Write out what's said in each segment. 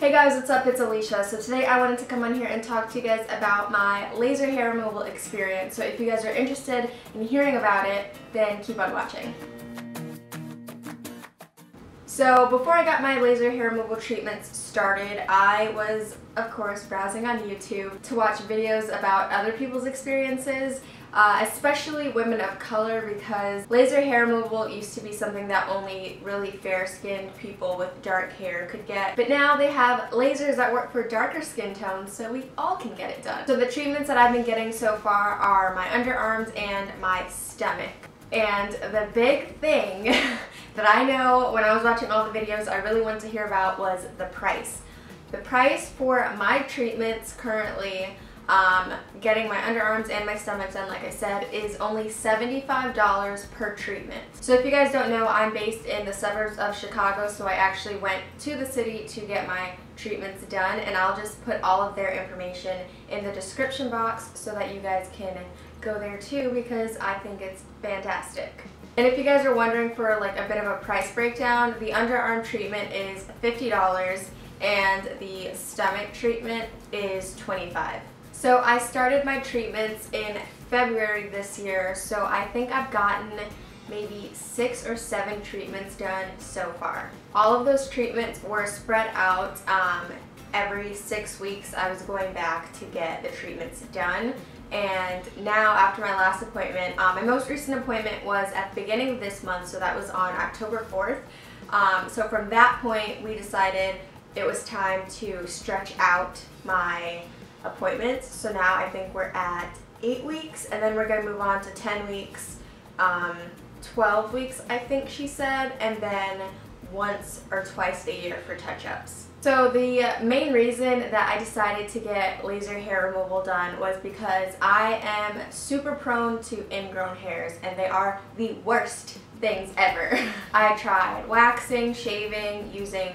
Hey guys, what's up? It's Alicia. So today I wanted to come on here and talk to you guys about my laser hair removal experience. So if you guys are interested in hearing about it, then keep on watching. So before I got my laser hair removal treatments started, I was, of course, browsing on YouTube to watch videos about other people's experiences, especially women of color, because laser hair removal used to be something that only really fair-skinned people with dark hair could get. But now they have lasers that work for darker skin tones, so we all can get it done. So the treatments that I've been getting so far are my underarms and my stomach. And the big thing that I know when I was watching all the videos I really wanted to hear about was the price. The price for my treatments currently, getting my underarms and my stomach done, like I said, is only $75 per treatment. So if you guys don't know, I'm based in the suburbs of Chicago, so I actually went to the city to get my treatments done, and I'll just put all of their information in the description box so that you guys can go there too, because I think it's fantastic. And if you guys are wondering for like a bit of a price breakdown, the underarm treatment is $50 and the stomach treatment is $25. So I started my treatments in February this year, so I think I've gotten maybe 6 or 7 treatments done so far. All of those treatments were spread out. Every 6 weeks I was going back to get the treatments done. And now, after my last appointment, my most recent appointment was at the beginning of this month, so that was on October 4th. So from that point, we decided it was time to stretch out my appointments. So now I think we're at 8 weeks, and then we're going to move on to 10 weeks, 12 weeks, I think she said, and then once or twice a year for touch-ups. So the main reason that I decided to get laser hair removal done was because I am super prone to ingrown hairs, and they are the worst things ever. I tried waxing, shaving, using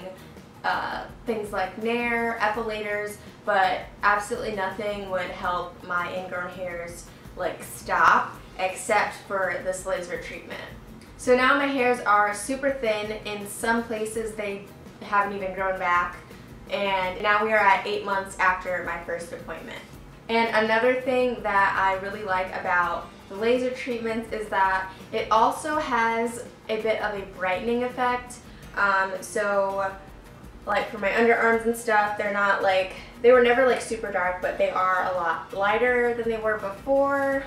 things like Nair, epilators, but absolutely nothing would help my ingrown hairs like stop, except for this laser treatment. So now my hairs are super thin. In some places they haven't even grown back, and now we are at 8 months after my first appointment. And another thing that I really like about the laser treatments is that it also has a bit of a brightening effect. So like for my underarms and stuff, they're not like, they were never like super dark, but they are a lot lighter than they were before,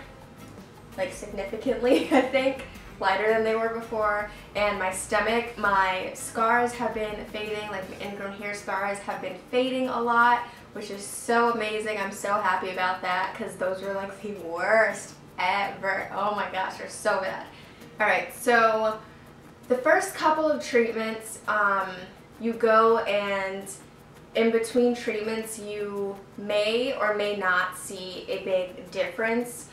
like significantly, I think. Lighter than they were before. And my stomach, my scars have been fading, like my ingrown hair scars have been fading a lot, which is so amazing. I'm so happy about that, because those were like the worst ever. Oh my gosh, they're so bad. Alright, so the first couple of treatments, you go, and in between treatments you may or may not see a big difference.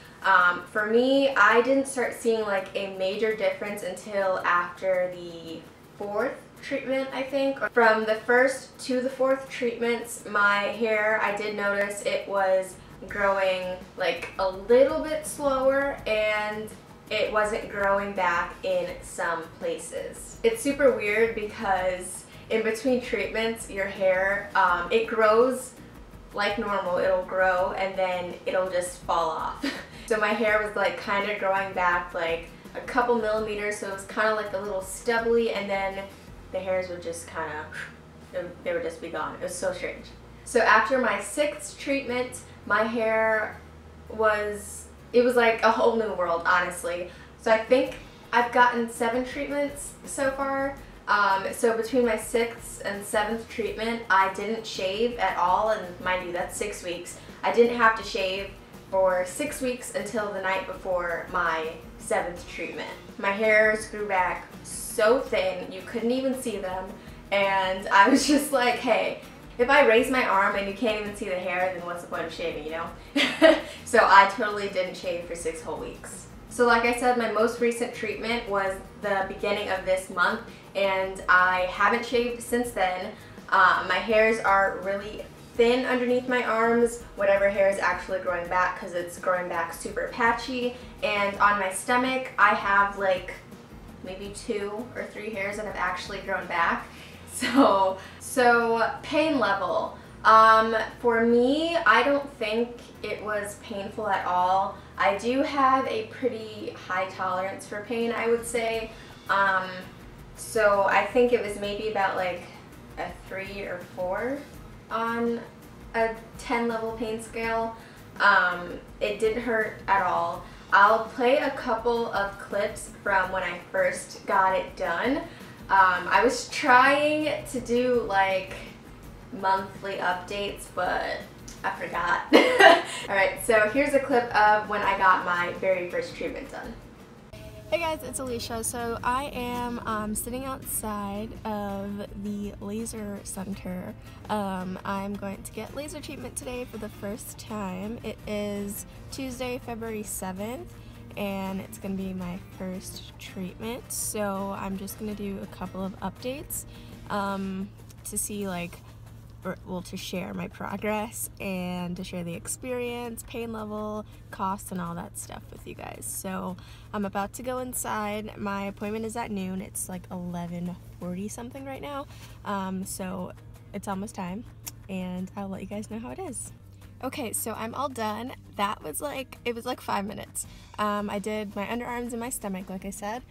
For me, I didn't start seeing like a major difference until after the 4th treatment, I think. From the 1st to the 4th treatments, my hair, I did notice it was growing like a little bit slower, and it wasn't growing back in some places. It's super weird because in between treatments, your hair, it grows like normal. It'll grow and then it'll just fall off. So my hair was like kind of growing back like a couple millimeters, so it was kind of like a little stubbly, and then the hairs would just kind of, they would just be gone. It was so strange. So after my 6th treatment, my hair was, it was like a whole new world, honestly. So I think I've gotten 7 treatments so far. So between my 6th and 7th treatment, I didn't shave at all, and mind you, that's 6 weeks. I didn't have to shave for 6 weeks until the night before my 7th treatment. My hairs grew back so thin, you couldn't even see them, and I was just like, hey, if I raise my arm and you can't even see the hair, then what's the point of shaving, you know? So I totally didn't shave for 6 whole weeks. So like I said, my most recent treatment was the beginning of this month, and I haven't shaved since then. My hairs are really thin underneath my arms, whatever hair is actually growing back, because it's growing back super patchy. And on my stomach, I have like maybe 2 or 3 hairs that have actually grown back. So pain level. For me, I don't think it was painful at all. I do have a pretty high tolerance for pain, I would say. So I think it was maybe about like a 3 or 4 on a 10 level pain scale. It didn't hurt at all. I'll play a couple of clips from when I first got it done. I was trying to do like monthly updates, but I forgot. Alright, so here's a clip of when I got my very first treatment done. Hey guys, it's Alicia. So I am sitting outside of the laser center. I'm going to get laser treatment today for the first time. It is Tuesday, February 7th, and it's going to be my first treatment. So I'm just going to do a couple of updates to see to share my progress and to share the experience, pain level, costs, and all that stuff with you guys. So I'm about to go inside. My appointment is at noon. It's like 11:40 something right now. So it's almost time, and I'll let you guys know how it is. Okay, so I'm all done. It was like 5 minutes. I did my underarms and my stomach, like I said.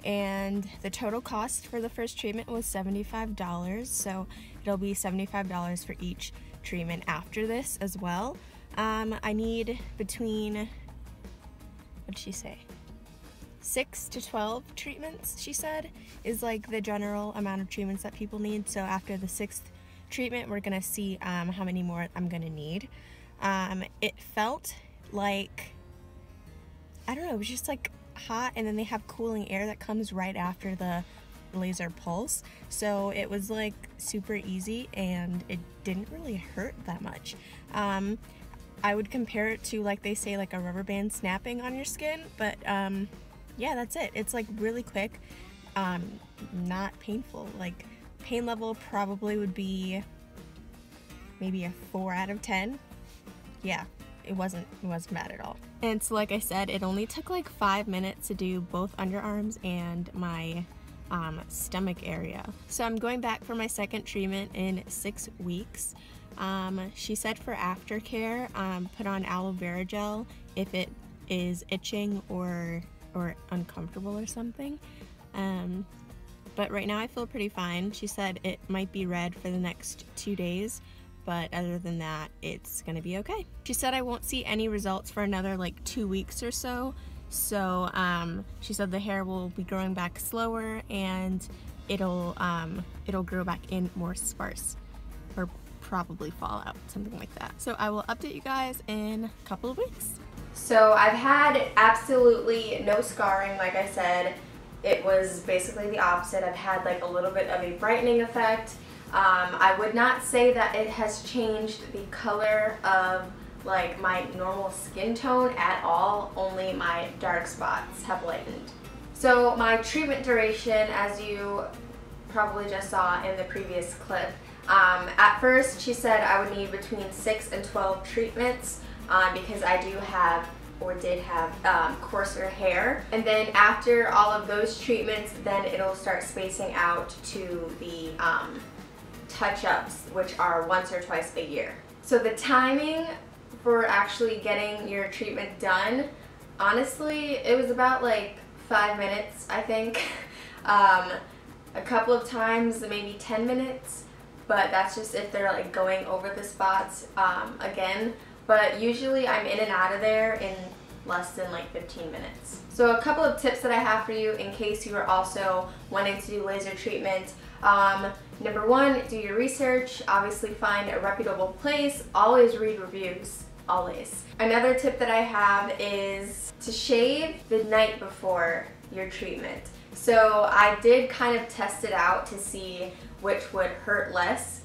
And the total cost for the first treatment was $75, so it'll be $75 for each treatment after this as well. I need between, what'd she say, 6 to 12 treatments, she said, is like the general amount of treatments that people need. So after the 6th treatment, we're gonna see how many more I'm gonna need. It felt like, I don't know, it was just like hot, and then they have cooling air that comes right after the laser pulse, so it was like super easy and it didn't really hurt that much. I would compare it to, like they say, like a rubber band snapping on your skin, but yeah, that's it. It's like really quick, not painful. Like pain level probably would be maybe a 4 out of 10. Yeah, it wasn't bad at all. And so like I said, it only took like 5 minutes to do both underarms and my stomach area. So I'm going back for my second treatment in 6 weeks. She said for aftercare, put on aloe vera gel if it is itching or uncomfortable or something. But right now I feel pretty fine. She said it might be red for the next 2 days, but other than that, it's gonna be okay. She said I won't see any results for another like 2 weeks or so. So she said the hair will be growing back slower, and it'll grow back in more sparse, or probably fall out, something like that. So I will update you guys in a couple of weeks. So I've had absolutely no scarring, like I said. It was basically the opposite. I've had like a little bit of a brightening effect. I would not say that it has changed the color of like my normal skin tone at all, only my dark spots have lightened. So my treatment duration, as you probably just saw in the previous clip, at first she said I would need between 6 and 12 treatments because I do have, or did have, coarser hair. And then after all of those treatments, then it'll start spacing out to the touch-ups, which are once or twice a year. So the timing for actually getting your treatment done, honestly, it was about like 5 minutes, I think. A couple of times, maybe 10 minutes, but that's just if they're like going over the spots again. But usually I'm in and out of there in less than like 15 minutes. So a couple of tips that I have for you in case you are also wanting to do laser treatment. Number 1, do your research. Obviously find a reputable place. Always read reviews. Always. Another tip that I have is to shave the night before your treatment. So I did kind of test it out to see which would hurt less.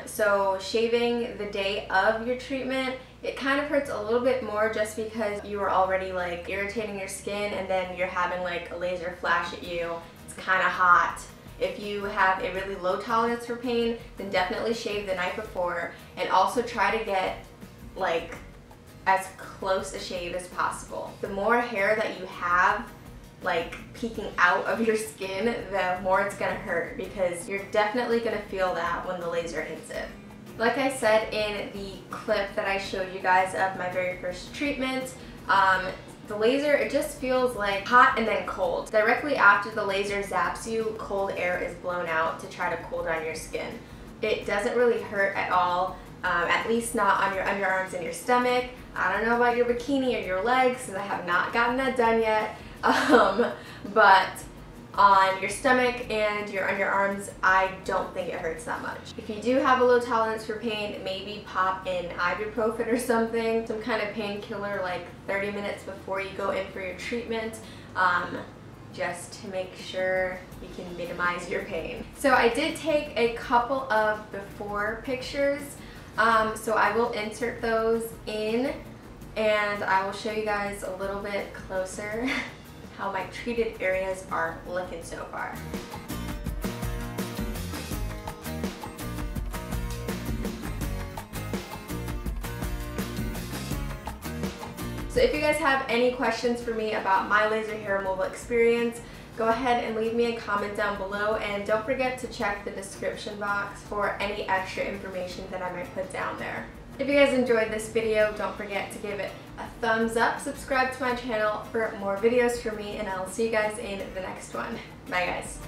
So shaving the day of your treatment, it kind of hurts a little bit more just because you were already like irritating your skin, and then you're having like a laser flash at you. It's kind of hot. If you have a really low tolerance for pain, then definitely shave the night before, and also try to get like as close a shave as possible. The more hair that you have, like peeking out of your skin, the more it's gonna hurt, because you're definitely gonna feel that when the laser hits it. Like I said in the clip that I showed you guys of my very first treatment, the laser, it just feels like hot and then cold. Directly after the laser zaps you, cold air is blown out to try to cool down your skin. It doesn't really hurt at all, at least not on your underarms and your stomach. I don't know about your bikini or your legs, since I have not gotten that done yet, but on your stomach and your underarms, I don't think it hurts that much. If you do have a low tolerance for pain, maybe pop in ibuprofen or something, some kind of painkiller like 30 minutes before you go in for your treatment, just to make sure you can minimize your pain. So I did take a couple of before pictures, so I will insert those in and I will show you guys a little bit closer how my treated areas are looking so far. So if you guys have any questions for me about my laser hair removal experience, go ahead and leave me a comment down below, and don't forget to check the description box for any extra information that I might put down there. If you guys enjoyed this video, don't forget to give it a thumbs up, subscribe to my channel for more videos from me, and I'll see you guys in the next one. Bye guys.